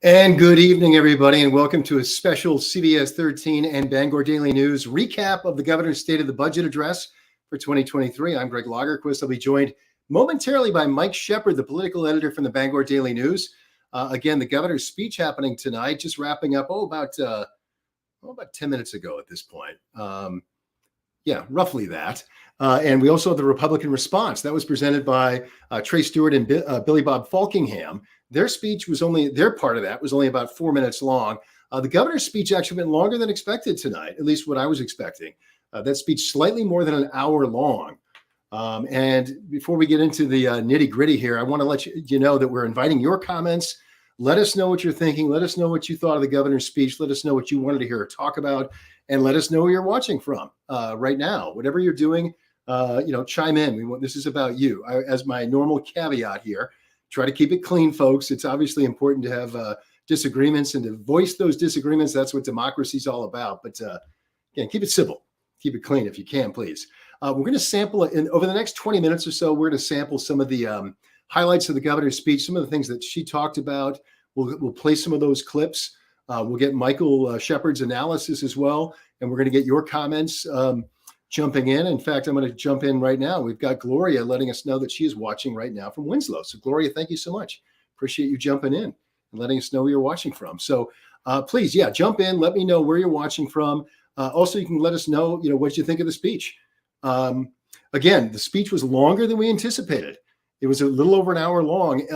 And good evening, everybody, and welcome to a special CBS 13 and Bangor Daily News recap of the governor's State of the Budget address for 2023. I'm Gregg Lagerquist. I'll be joined momentarily by Mike Shepard, the political editor from the Bangor Daily News. Again, the governor's speech happening tonight, just wrapping up, about 10 minutes ago at this point. Roughly that. And we also have the Republican response that was presented by Trey Stewart and Billy Bob Falkingham. Their part of that was only about 4 minutes long. The governor's speech actually went longer than expected tonight, at least what I was expecting. That speech slightly more than an hour long. And before we get into the nitty gritty here, I want to let you know that we're inviting your comments. Let us know what you're thinking. Let us know what you thought of the governor's speech. Let us know what you wanted to hear her talk about, and let us know where you're watching from right now. Whatever you're doing, chime in. This is about you. As my normal caveat here, try to keep it clean, folks. It's obviously important to have disagreements and to voice those disagreements. That's what democracy is all about. But again, keep it civil. Keep it clean if you can, please. We're going to sample it over the next 20 minutes or so. We're going to sample some of the highlights of the governor's speech, some of the things that she talked about. We'll play some of those clips. We'll get Michael Shepard's analysis as well. And we're going to get your comments jumping in. In fact, I'm going to jump in right now. We've got Gloria letting us know that she is watching right now from Winslow. So Gloria, thank you so much. Appreciate you jumping in and letting us know where you're watching from. So please, jump in. Let me know where you're watching from. Also, you can let us know, what you think of the speech. Again, the speech was longer than we anticipated. It was a little over an hour long.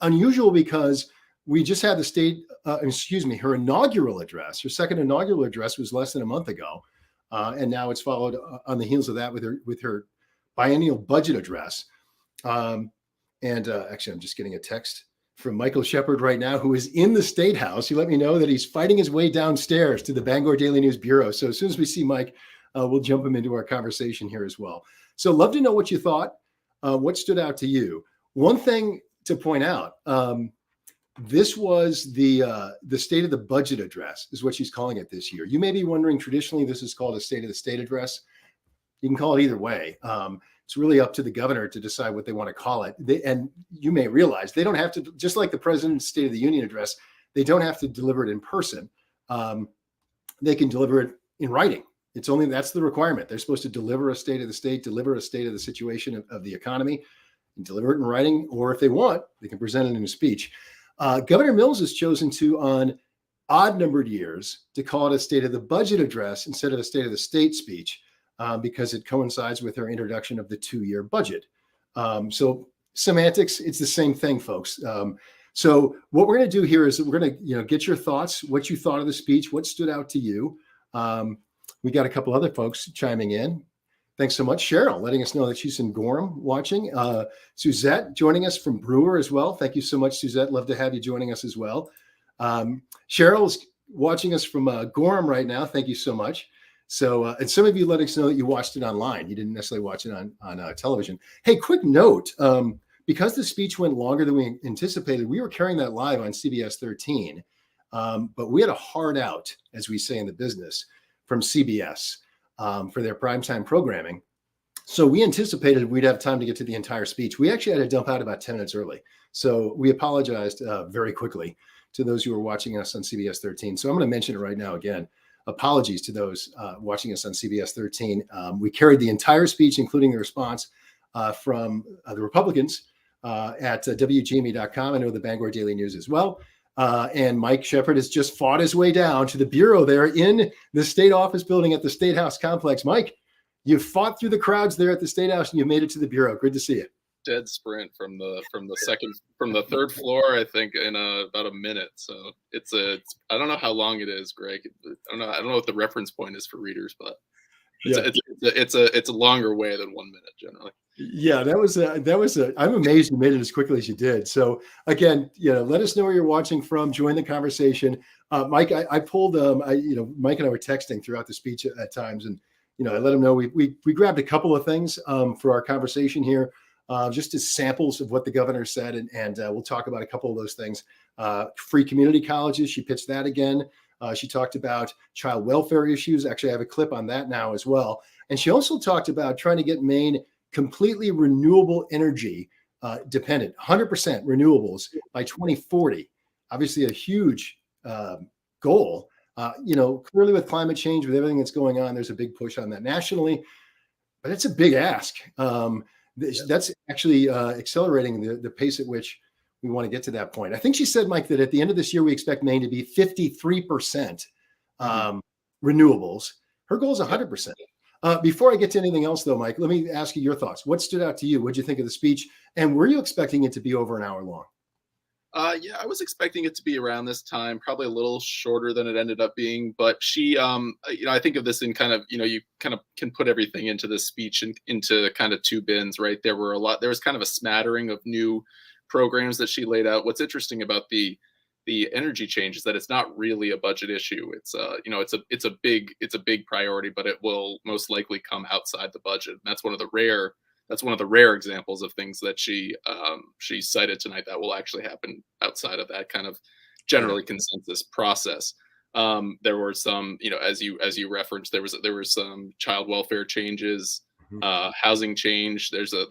Unusual because we just had her inaugural address. Her second inaugural address was less than a month ago. And now it's followed on the heels of that with her biennial budget address. Actually, I'm just getting a text from Michael Shepard right now, who is in the State House. He let me know that he's fighting his way downstairs to the Bangor Daily News Bureau. So as soon as we see Mike, we'll jump him into our conversation here as well. So love to know what you thought. What stood out to you? One thing to point out, this was the State of the Budget address is what she's calling it this year. You may be wondering, traditionally, this is called a State of the State address. You can call it either way. It's really up to the governor to decide what they want to call it. And you may realize they don't have to, just like the president's State of the Union address, they don't have to deliver it in person. They can deliver it in writing. That's the requirement. They're supposed to deliver a state of the state, deliver a state of the situation of the economy, and deliver it in writing. Or if they want, they can present it in a speech. Governor Mills has chosen to, on odd numbered years, to call it a State of the Budget address instead of a State of the State speech because it coincides with her introduction of the 2-year budget. So semantics, it's the same thing, folks. So what we're going to do here is we're going to get your thoughts, what you thought of the speech, what stood out to you. We got a couple other folks chiming in. Thanks so much. Cheryl letting us know that she's in Gorham watching. Suzette joining us from Brewer as well. Thank you so much, Suzette. Love to have you joining us as well. Cheryl's watching us from Gorham right now. Thank you so much. So, and some of you letting us know that you watched it online. You didn't necessarily watch it on television. Hey, quick note. Because the speech went longer than we anticipated, we were carrying that live on CBS 13. But we had a hard out, as we say in the business, from CBS. For their primetime programming. So we anticipated we'd have time to get to the entire speech. We actually had to dump out about 10 minutes early. So we apologized very quickly to those who are watching us on CBS 13. So I'm going to mention it right now again. Apologies to those watching us on CBS 13. We carried the entire speech, including the response from the Republicans at WGME.com. I know the Bangor Daily News as well. And Mike Shepard has just fought his way down to the bureau there in the state office building at the State House complex. Mike, you fought through the crowds there at the State House and you made it to the bureau. Good to see you. Dead sprint from the third floor, I think, in about a minute. So it's I don't know how long it is, Greg. I don't know what the reference point is for readers, but it's a longer way than 1 minute generally. Yeah, that was I'm amazed you made it as quickly as you did. So again, let us know where you're watching from. Join the conversation. Mike, I pulled, Mike and I were texting throughout the speech at times, and, I let him know we grabbed a couple of things for our conversation here, just as samples of what the governor said. And we'll talk about a couple of those things. Free community colleges. She pitched that again. She talked about child welfare issues. Actually, I have a clip on that now as well. And she also talked about trying to get Maine completely renewable energy dependent, 100% renewables by 2040. obviously a huge goal. Clearly with climate change, with everything that's going on, there's a big push on that nationally, but it's a big ask. That's actually accelerating the pace at which we want to get to that point. I think she said, Mike, that at the end of this year, we expect Maine to be 53% renewables. Her goal is 100%. Before I get to anything else, though, Mike, let me ask you your thoughts. What stood out to you? What did you think of the speech? And were you expecting it to be over an hour long? Yeah, I was expecting it to be around this time, probably a little shorter than it ended up being. But she, I think of this in kind of, you kind of can put everything into this speech and into kind of two bins, right? There was kind of a smattering of new programs that she laid out. What's interesting about the energy change is that it's not really a budget issue. It's it's a big priority, but it will most likely come outside the budget. And that's one of the rare examples of things that she cited tonight that will actually happen outside of that kind of generally consensus process. There were some, as you referenced, there was some child welfare changes, housing change. There's a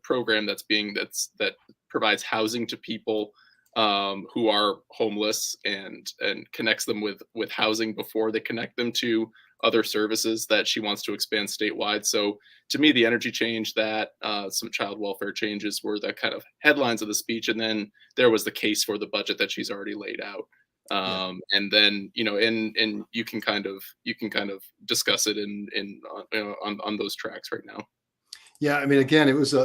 program that provides housing to people who are homeless and connects them with housing before they connect them to other services that she wants to expand statewide. So to me, the energy change, that some child welfare changes were the kind of headlines of the speech. And then there was the case for the budget that she's already laid out. And then, and you can kind of discuss it on those tracks right now. Yeah, I mean, again, it was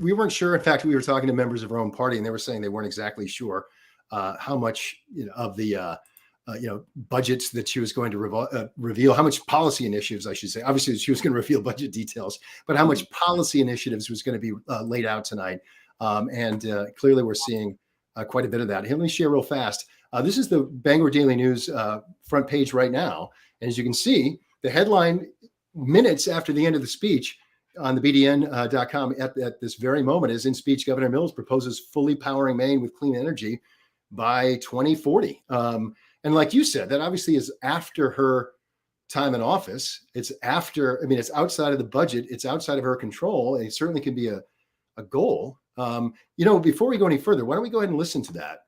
we weren't sure. In fact, we were talking to members of our own party, and they were saying they weren't exactly sure how much of the budgets that she was going to reveal, how much policy initiatives, I should say. Obviously, she was going to reveal budget details, but how much policy initiatives was going to be laid out tonight. And clearly, we're seeing quite a bit of that. Let me share real fast. This is the Bangor Daily News front page right now. And as you can see, the headline minutes after the end of the speech on the BDN.com at this very moment is, in speech, Governor Mills proposes fully powering Maine with clean energy by 2040. And like you said, that obviously is after her time in office. It's outside of the budget. It's outside of her control. And it certainly can be a goal. Before we go any further, why don't we go ahead and listen to that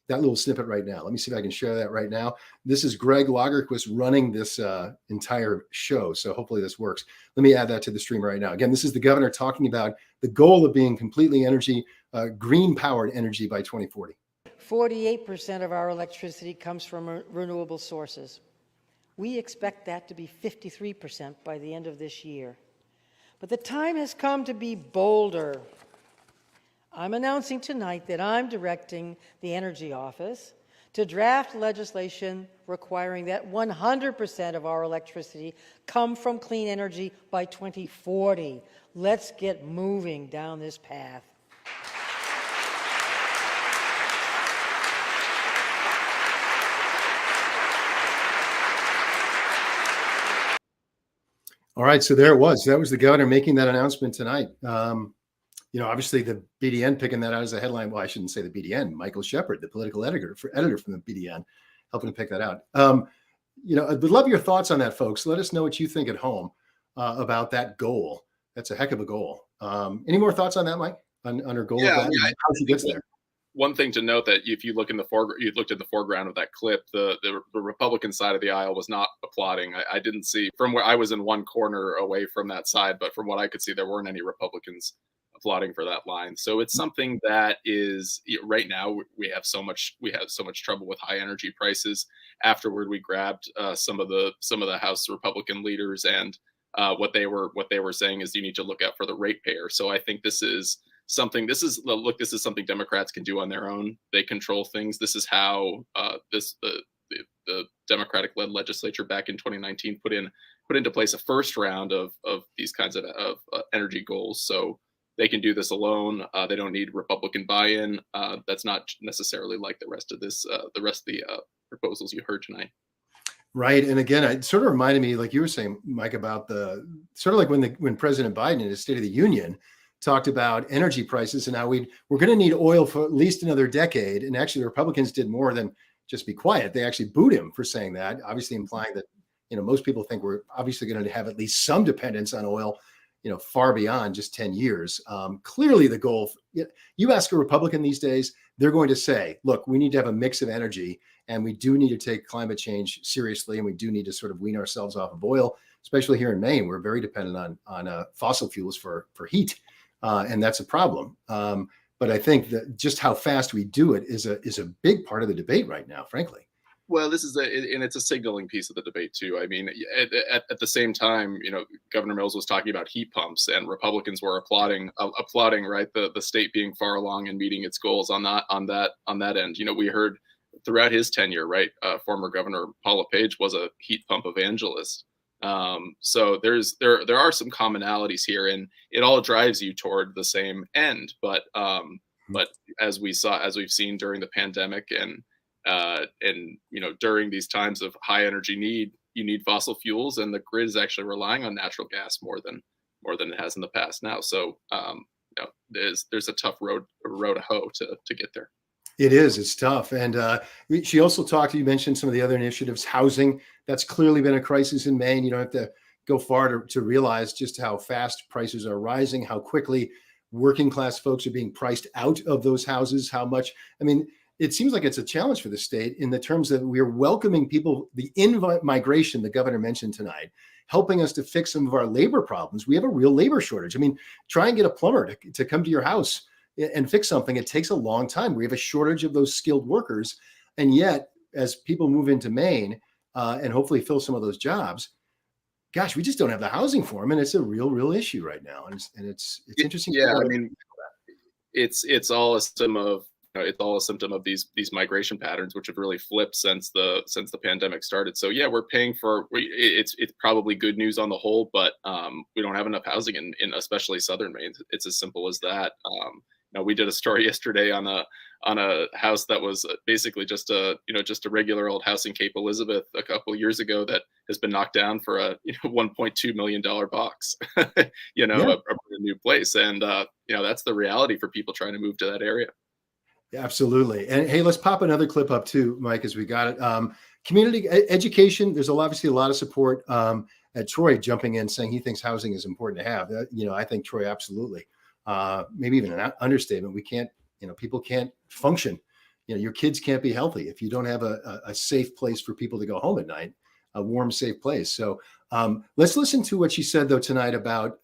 little snippet right now? Let me see if I can share that right now. This is Gregg Lagerquist running this entire show. So hopefully this works. Let me add that to the stream right now. Again, this is the governor talking about the goal of being completely green powered energy by 2040. 48% of our electricity comes from renewable sources. We expect that to be 53% by the end of this year. But the time has come to be bolder. I'm announcing tonight that I'm directing the Energy Office to draft legislation requiring that 100% of our electricity come from clean energy by 2040. Let's get moving down this path. All right, so there it was. That was the governor making that announcement tonight. Obviously the BDN picking that out as a headline. Well, I shouldn't say the BDN. Michael Shepard, the political editor from the BDN, helping to pick that out. I'd love your thoughts on that, folks. Let us know what you think at home about that goal. That's a heck of a goal. Any more thoughts on that, Mike? On her goal? Yeah, how she gets there. One thing to note, that if you look in the foreground of that clip, the Republican side of the aisle was not applauding. I didn't see, from where I was in one corner away from that side, but from what I could see, there weren't any Republicans applauding for that line. So it's something that is, right now we have so much trouble with high energy prices. Afterward, we grabbed some of the House Republican leaders, and what they were saying is, you need to look out for the ratepayer. So I think this is something Democrats can do on their own. They control things. This is how the Democratic-led legislature back in 2019 put into place a first round of these kinds of energy goals. So they can do this alone. They don't need Republican buy-in. That's not necessarily like the rest of the proposals you heard tonight. Right. And again, it sort of reminded me, like you were saying, Mike, about the sort of like when President Biden in his State of the Union talked about energy prices and how we're going to need oil for at least another decade. And actually, the Republicans did more than just be quiet. They actually booed him for saying that, obviously implying that, most people think we're obviously going to have at least some dependence on oil, far beyond just 10 years. Clearly the goal, you ask a Republican these days, they're going to say, look, we need to have a mix of energy, and we do need to take climate change seriously, and we do need to sort of wean ourselves off of oil, especially here in Maine. We're very dependent on fossil fuels for heat, and that's a problem. But I think that just how fast we do it is a big part of the debate right now, frankly. Well, and it's a signaling piece of the debate too. I mean, at the same time, Governor Mills was talking about heat pumps, and Republicans were applauding, right, the state being far along and meeting its goals on that end. We heard throughout his tenure, right, former Governor Paul LePage was a heat pump evangelist. So there are some commonalities here, and it all drives you toward the same end. But as we've seen during the pandemic and during these times of high energy need, you need fossil fuels, and the grid is actually relying on natural gas more than it has in the past now. So there's a tough road to hoe to get there. It is. It's tough. And she also you mentioned some of the other initiatives, housing. That's clearly been a crisis in Maine. You don't have to go far to realize just how fast prices are rising, how quickly working class folks are being priced out of those houses, how much. I mean, it seems like it's a challenge for the state in the terms that we're welcoming people, the migration the governor mentioned tonight, helping us to fix some of our labor problems. We have a real labor shortage. I mean, try and get a plumber to come to your house and fix something. It takes a long time. We have a shortage of those skilled workers. And yet, as people move into Maine and hopefully fill some of those jobs, gosh, we just don't have the housing for them. And it's a real issue right now. And it's interesting. Yeah, I mean, it's all a symptom of these migration patterns, which have really flipped since the pandemic started. So yeah, we're paying for it's probably good news on the whole, but we don't have enough housing in especially southern Maine. It's as simple as that. We did a story yesterday on a house that was basically just a regular old house in Cape Elizabeth a couple of years ago that has been knocked down for a $1.2 million box, a new place. And that's the reality for people trying to move to that area. Absolutely. And hey, let's pop another clip up too, Mike, as we got it. Community education, there's obviously a lot of support at Troy jumping in saying he thinks housing is important to have. I think Troy, absolutely. Maybe even an understatement. We can't, people can't function. Your kids can't be healthy if you don't have a safe place for people to go home at night, a warm, safe place. So let's listen to what she said though tonight about,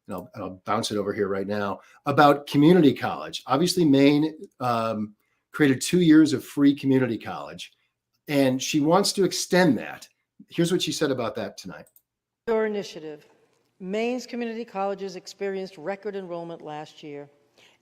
I'll bounce it over here right now, about community college. Obviously, Maine created 2 years of free community college, and she wants to extend that. Here's what she said about that tonight. Your initiative. Maine's community colleges experienced record enrollment last year,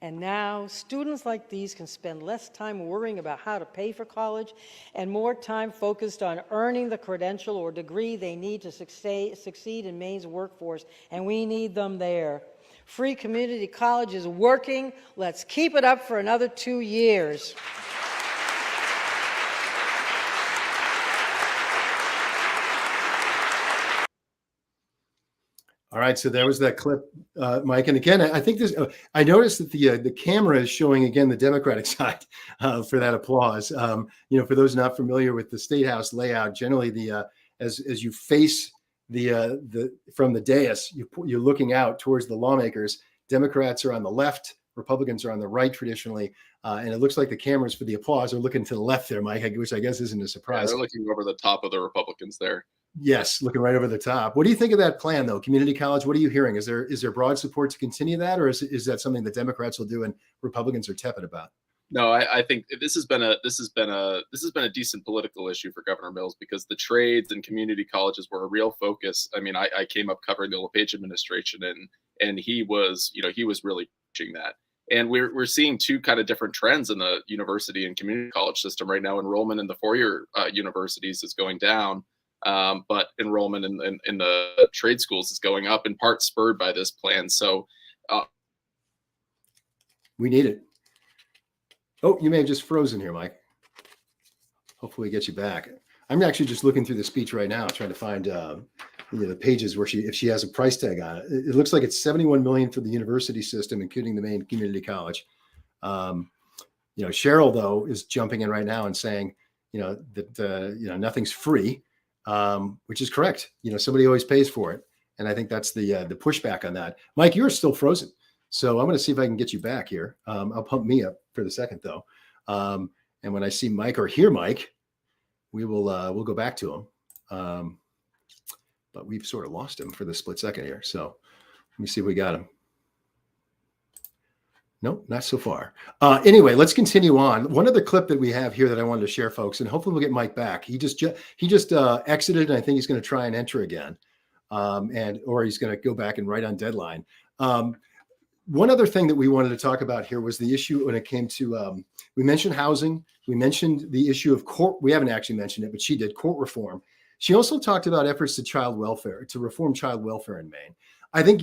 and now students like these can spend less time worrying about how to pay for college and more time focused on earning the credential or degree they need to succeed in Maine's workforce, and we need them there. Free community college is working. Let's keep it up for another 2 years. All right, so there was that clip, Mike. And again, I think I noticed that the camera is showing again the Democratic side for that applause. For those not familiar with the State House layout, generally as you face from the dais, you're looking out towards the lawmakers. Democrats are on the left, Republicans are on the right traditionally, and it looks like the cameras for the applause are looking to the left there, Mike, which I guess isn't a surprise. Yeah, they're looking over the top of the Republicans there. Yes, looking right over the top. What do you think of that plan, though? Community college. What are you hearing? Is there broad support to continue that, or is that something the Democrats will do and Republicans are tepid about? No, I think this has been a decent political issue for Governor Mills because the trades and community colleges were a real focus. I mean, I came up covering the LePage administration, and he was really pushing that. And we're seeing two kind of different trends in the university and community college system right now. Enrollment in the four-year universities is going down. But enrollment in the trade schools is going up, in part spurred by this plan. So we need it. Oh, you may have just frozen here, Mike. Hopefully we get you back. I'm actually just looking through the speech right now, trying to find the pages where if she has a price tag on it. It looks like it's $71 million for the university system, including the Maine Community College. Cheryl though is jumping in right now and saying, that nothing's free. Which is correct. Somebody always pays for it. And I think that's the pushback on that. Mike, you're still frozen. So I'm going to see if I can get you back here. I'll pump me up for the second though. And when I see Mike or hear Mike, we'll go back to him. But we've sort of lost him for the split second here. So let me see if we got him. Nope, not so far. Anyway, let's continue on. One other clip that we have here that I wanted to share, folks, and hopefully we'll get Mike back. He just exited, and I think he's going to try and enter again, or he's going to go back and write on deadline. One other thing that we wanted to talk about here was the issue when it came to, we mentioned housing. We mentioned the issue of court. We haven't actually mentioned it, but she did, court reform. She also talked about efforts to reform child welfare in Maine. I think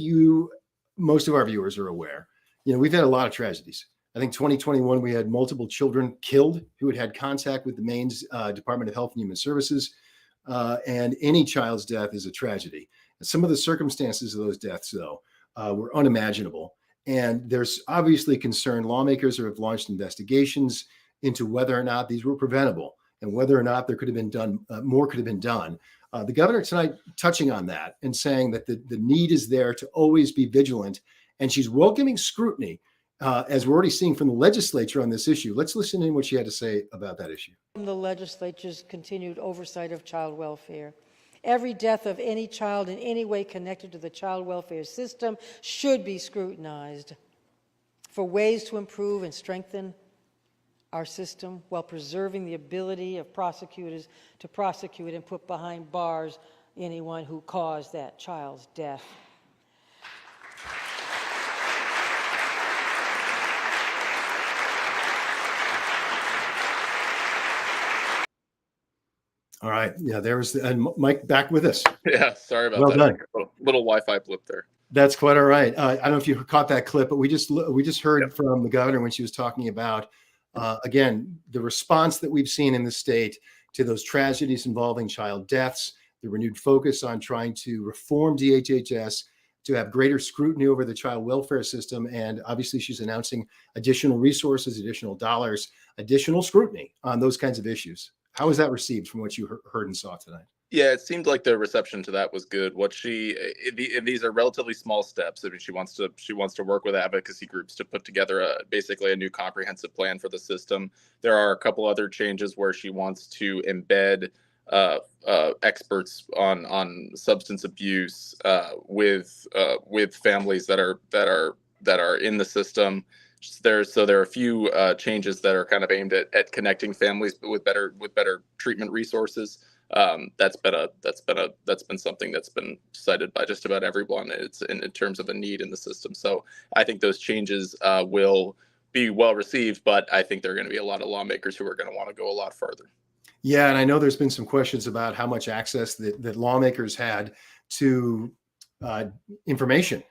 most of our viewers are aware. We've had a lot of tragedies. I think 2021, we had multiple children killed who had had contact with the Maine's Department of Health and Human Services. And any child's death is a tragedy. And some of the circumstances of those deaths, though, were unimaginable. And there's obviously concern. Lawmakers have launched investigations into whether or not these were preventable and whether or not there could have been done, more could have been done. The governor tonight touching on that and saying that the need is there to always be vigilant. And she's welcoming scrutiny, as we're already seeing from the legislature on this issue. Let's listen in what she had to say about that issue. The legislature's continued oversight of child welfare. Every death of any child in any way connected to the child welfare system should be scrutinized for ways to improve and strengthen our system while preserving the ability of prosecutors to prosecute and put behind bars anyone who caused that child's death. All right. Yeah, and Mike back with us. Yeah, sorry about well that. Done. Little Wi-Fi blip there. That's quite all right. I don't know if you caught that clip, but we just heard from the governor when she was talking about, again, the response that we've seen in the state to those tragedies involving child deaths, the renewed focus on trying to reform DHHS, to have greater scrutiny over the child welfare system. And obviously she's announcing additional resources, additional dollars, additional scrutiny on those kinds of issues. How was that received from what you heard and saw tonight? Yeah, it seemed like the reception to that was good. These are relatively small steps. I mean, she wants to work with advocacy groups to put together basically a new comprehensive plan for the system. There are a couple other changes where she wants to embed experts on substance abuse with families that are in the system. There are a few changes that are kind of aimed at connecting families with better treatment resources. That's been something that's been cited by just about everyone. It's in terms of a need in the system. So I think those changes will be well received, but I think there are going to be a lot of lawmakers who are going to want to go a lot further. Yeah, and I know there's been some questions about how much access that lawmakers had to information.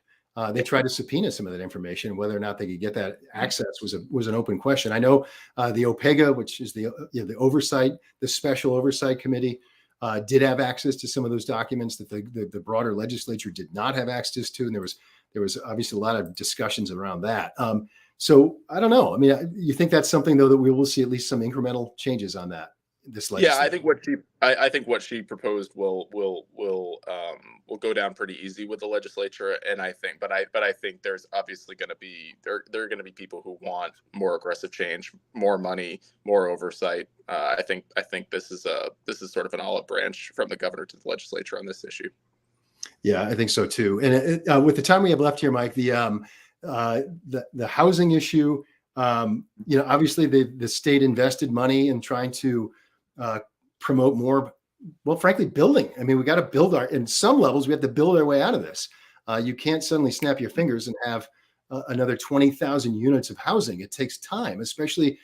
They tried to subpoena some of that information. Whether or not they could get that access was an open question. I know the OPEGA, which is the special oversight committee, did have access to some of those documents that the broader legislature did not have access to, and there was obviously a lot of discussions around that. So I don't know. I mean, you think that's something though that we will see at least some incremental changes on that? Yeah, I think what she proposed will go down pretty easy with the legislature, and I think there's obviously going to be there are going to be people who want more aggressive change, more money, more oversight. I think this is sort of an olive branch from the governor to the legislature on this issue. Yeah, I think so too. And with the time we have left here, Mike, the housing issue, obviously the state invested money in trying to promote more, well, frankly, building. I mean, we got to build in some levels, we have to build our way out of this. You can't suddenly snap your fingers and have another 20,000 units of housing. It takes time, especially,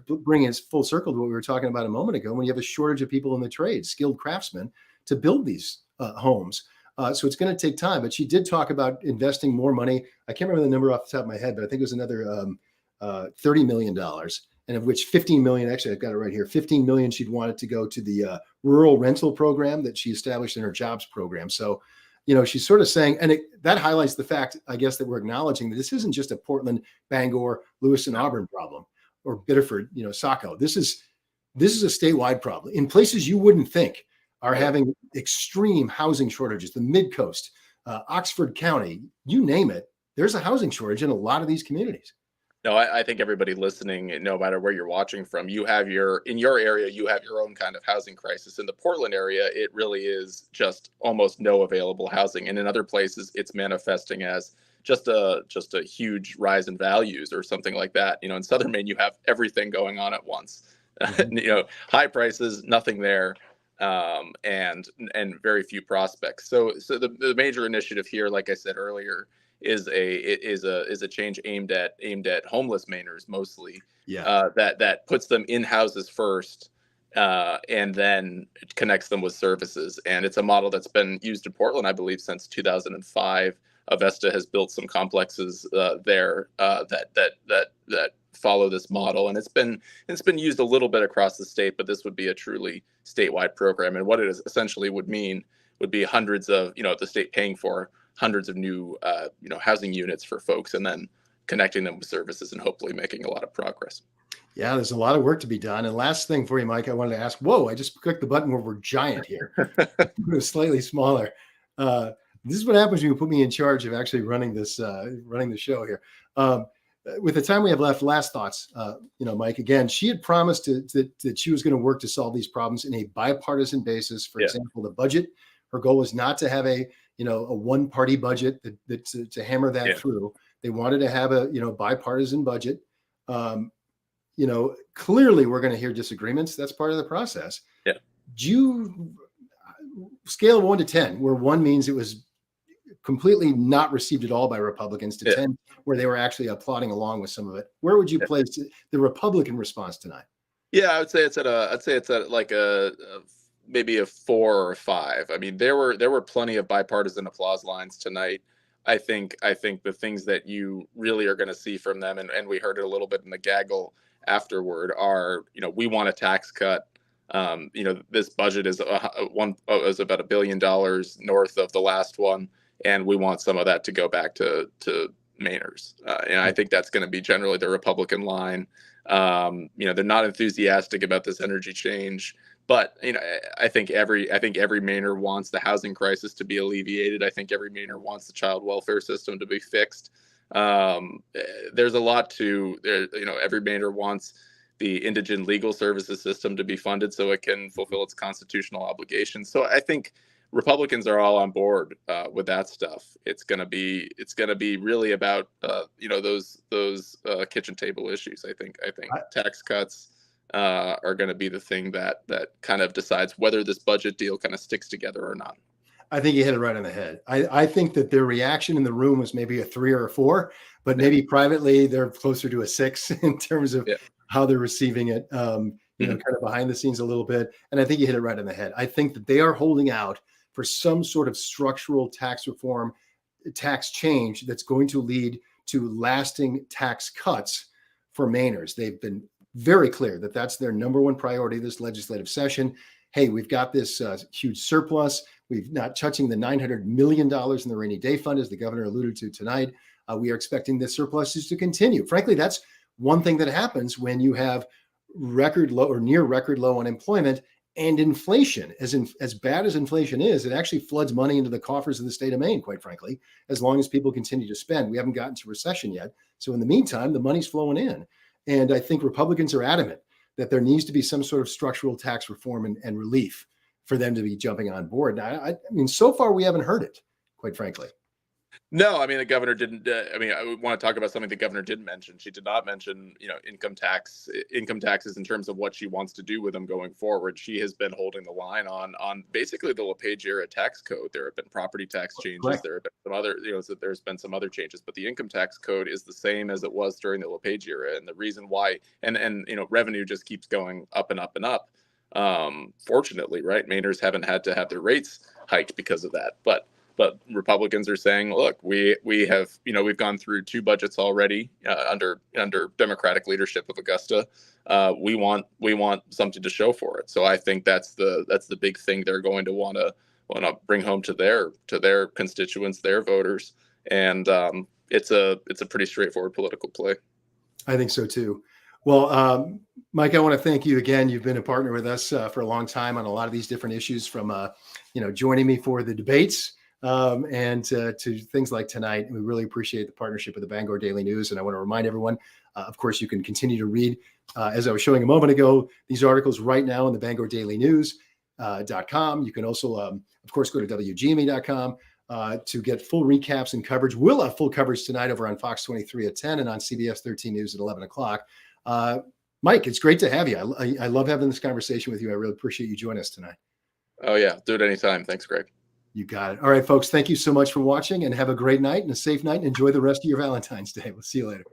bringing us full circle to what we were talking about a moment ago, when you have a shortage of people in the trade, skilled craftsmen to build these homes. So it's going to take time, but she did talk about investing more money. I can't remember the number off the top of my head, but I think it was another $30 million. And of which 15 million, actually, I've got it right here, 15 million she'd wanted to go to the rural rental program that she established in her jobs program. So, she's sort of saying, and that highlights the fact, I guess, that we're acknowledging that this isn't just a Portland, Bangor, Lewis and Auburn problem, or Biddeford, Saco. This is a statewide problem in places you wouldn't think are having extreme housing shortages. The mid-coast, Oxford County, you name it, there's a housing shortage in a lot of these communities. No, I think everybody listening, no matter where you're watching from, in your area, you have your own kind of housing crisis. In the Portland area, it really is just almost no available housing. And in other places, it's manifesting as just a huge rise in values or something like that. In Southern Maine, you have everything going on at once. Mm-hmm. High prices, nothing there, and very few prospects. So the major initiative here, like I said earlier, is a change aimed at homeless Mainers mostly. Yeah. That puts them in houses first, and then connects them with services. And it's a model that's been used in Portland, I believe, since 2005. Avesta has built some complexes there that follow this model, and it's been used a little bit across the state, but this would be a truly statewide program. And what it essentially would mean would be hundreds of, the state paying for hundreds of new housing units for folks, and then connecting them with services and hopefully making a lot of progress. Yeah, there's a lot of work to be done. And last thing for you, Mike, I wanted to ask, whoa, I just clicked the button where we're giant here. We're slightly smaller. This is what happens when you put me in charge of actually running the show here. With the time we have left, last thoughts, Mike, again, she had promised that she was going to work to solve these problems in a bipartisan basis. For example, the budget, her goal was not to have a one-party budget to hammer that through. They wanted to have a bipartisan budget. Clearly we're going to hear disagreements. That's part of the process. Yeah. Scale of 1 to 10, where 1 means it was completely not received at all by Republicans, to 10, where they were actually applauding along with some of it. Where would you place the Republican response tonight? Yeah, I would say it's at like maybe a 4 or a 5. I mean, there were plenty of bipartisan applause lines tonight. I think the things that you really are going to see from them, and we heard it a little bit in the gaggle afterward, are, we want a tax cut. This budget is about $1 billion north of the last one, and we want some of that to go back to Mainers. And I think that's going to be generally the Republican line. They're not enthusiastic about this energy change, but I think every Mainer wants the housing crisis to be alleviated. I think every Mainer wants the child welfare system to be fixed. There's a lot to there. Every Mainer wants the indigent legal services system to be funded so it can fulfill its constitutional obligations. So I think Republicans are all on board with that stuff. It's gonna be really about those kitchen table issues. I think tax cuts are going to be the thing that kind of decides whether this budget deal kind of sticks together or not. I think you hit it right on the head. I think that their reaction in the room was maybe a 3 or a 4, but maybe privately they're closer to a 6 in terms of how they're receiving it, kind of behind the scenes a little bit. And I think you hit it right on the head. I think that they are holding out for some sort of structural tax reform, tax change that's going to lead to lasting tax cuts for Mainers. They've been very clear that that's their number one priority this legislative session. Hey, we've got this huge surplus. We're not touching the $900 million in the rainy day fund, as the governor alluded to tonight. We are expecting this surplus to continue. Frankly, that's one thing that happens when you have record low or near record low unemployment and inflation. As bad as inflation is, it actually floods money into the coffers of the state of Maine, quite frankly, as long as people continue to spend. We haven't gotten to recession yet. So in the meantime, the money's flowing in. And I think Republicans are adamant that there needs to be some sort of structural tax reform and relief for them to be jumping on board. Now, I mean, so far we haven't heard it, quite frankly. No, I mean, the governor didn't. I want to talk about something the governor didn't mention. She did not mention, income taxes in terms of what she wants to do with them going forward. She has been holding the line on basically the LePage era tax code. There have been property tax changes. Right. There have been some other, there's been some other changes, but the income tax code is the same as it was during the LePage era. And the reason why, and revenue just keeps going up and up and up. Fortunately, right, Mainers haven't had to have their rates hiked because of that, but Republicans are saying, look, we have, we've gone through 2 budgets already under Democratic leadership of Augusta. We want something to show for it. So I think that's the big thing they're going to want to bring home to their constituents, their voters, and it's a pretty straightforward political play. I think so too. Well, Mike, I want to thank you again. You've been a partner with us for a long time on a lot of these different issues, from joining me for the debates. and to things like tonight. We really appreciate the partnership with the Bangor Daily News. And I want to remind everyone, of course, you can continue to read, as I was showing a moment ago, these articles right now in the Bangor Daily News.com. You can also, of course, go to WGME.com to get full recaps and coverage. We'll have full coverage tonight over on Fox 23 at 10 and on CBS 13 News at 11 o'clock. Mike, it's great to have you. I love having this conversation with you. I really appreciate you joining us tonight. Oh, yeah. Do it anytime. Thanks, Greg. You got it. All right, folks. Thank you so much for watching, and have a great night and a safe night, and enjoy the rest of your Valentine's Day. We'll see you later.